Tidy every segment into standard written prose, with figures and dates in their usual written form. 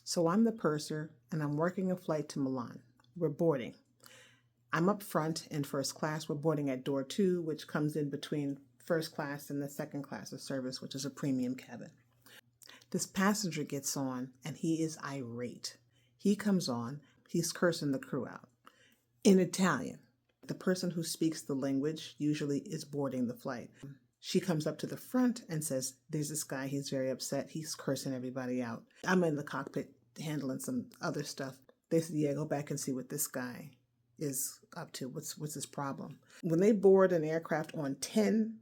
So I'm the purser and I'm working a flight to Milan. We're boarding. I'm up front in first class. We're boarding at door 2, which comes in between first class and the second class of service, which is a premium cabin. This passenger gets on and he is irate. He comes on, he's cursing the crew out in Italian. The person who speaks the language usually is boarding the flight. She comes up to the front and says, there's this guy, he's very upset, he's cursing everybody out. I'm in the cockpit handling some other stuff. They said, yeah, go back and see what this guy is up to. What's his problem? When they board an aircraft on 10,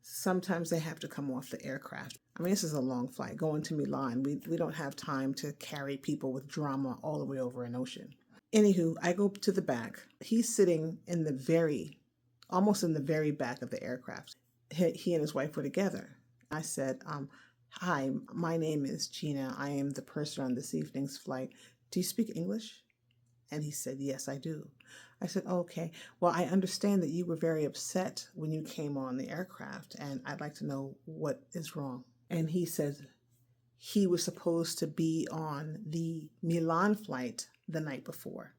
sometimes they have to come off the aircraft. I mean, this is a long flight. Going to Milan, we don't have time to carry people with drama all the way over an ocean. Anywho, I go to the back. He's sitting in almost in the very back of the aircraft. He and his wife were together. I said, hi, my name is Gina. I am the purser on this evening's flight. Do you speak English? And he said, yes, I do. I said, okay, well, I understand that you were very upset when you came on the aircraft, and I'd like to know what is wrong. And he said he was supposed to be on the Milan flight the night before,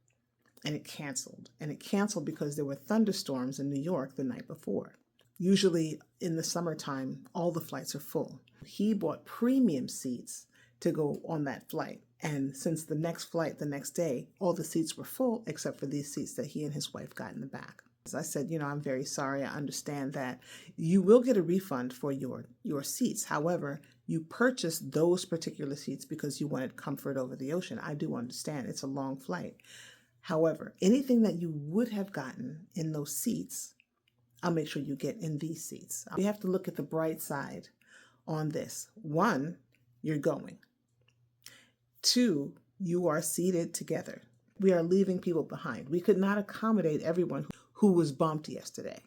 and it canceled. And it canceled because there were thunderstorms in New York the night before. Usually in the summertime, all the flights are full. He bought premium seats to go on that flight. And since the next flight, the next day, all the seats were full except for these seats that he and his wife got in the back. As I said, I'm very sorry. I understand that you will get a refund for your seats. However, you purchased those particular seats because you wanted comfort over the ocean. I do understand it's a long flight. However, anything that you would have gotten in those seats, I'll make sure you get in these seats. You have to look at the bright side on this. 1, you're going. 2, you are seated together. We are leaving people behind. We could not accommodate everyone who was bumped yesterday.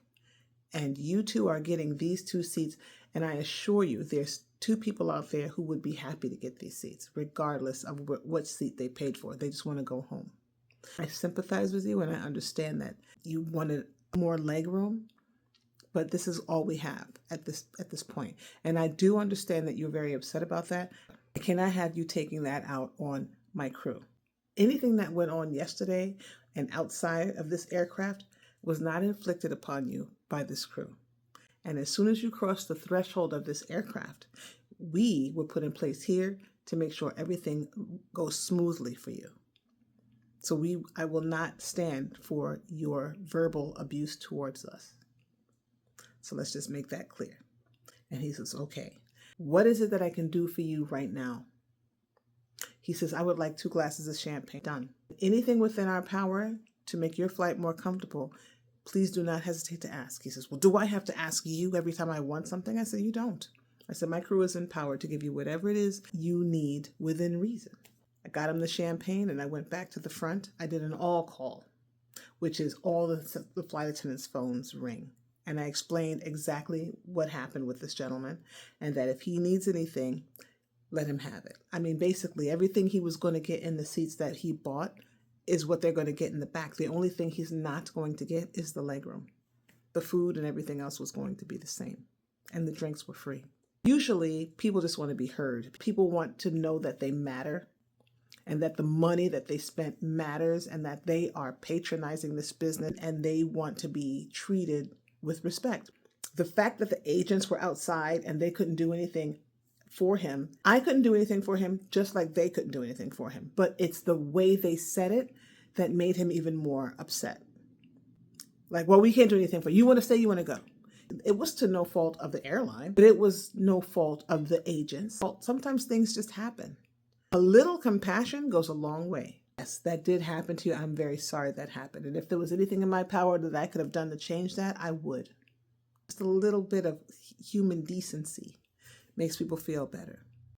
And you two are getting these 2 seats. And I assure you, there's 2 people out there who would be happy to get these seats, regardless of what seat they paid for. They just want to go home. I sympathize with you, and I understand that you wanted more leg room, but this is all we have at this point. And I do understand that you're very upset about that. I cannot have you taking that out on my crew. Anything that went on yesterday and outside of this aircraft was not inflicted upon you by this crew. And as soon as you cross the threshold of this aircraft, we were put in place here to make sure everything goes smoothly for you. So I will not stand for your verbal abuse towards us. So let's just make that clear. And he says, okay, what is it that I can do for you right now? He says, I would like 2 glasses of champagne. Done. Anything within our power to make your flight more comfortable, please do not hesitate to ask. He says, well, do I have to ask you every time I want something? I said, you don't. I said, my crew is empowered to give you whatever it is you need within reason. I got him the champagne and I went back to the front. I did an all call, which is all the flight attendants' phones ring. And I explained exactly what happened with this gentleman and that if he needs anything, let him have it. I mean, basically everything he was going to get in the seats that he bought is what they're going to get in the back. The only thing he's not going to get is the legroom. The food and everything else was going to be the same. And the drinks were free. Usually people just want to be heard. People want to know that they matter and that the money that they spent matters and that they are patronizing this business and they want to be treated with respect. The fact that the agents were outside and they couldn't do anything for him, I couldn't do anything for him, just like they couldn't do anything for him. But it's the way they said it that made him even more upset. Like, well, we can't do anything for you. You want to stay, you want to go. It was to no fault of the airline, but it was no fault of the agents. Sometimes things just happen. A little compassion goes a long way. Yes, that did happen to you. I'm very sorry that happened. And if there was anything in my power that I could have done to change that, I would. Just a little bit of human decency makes people feel better.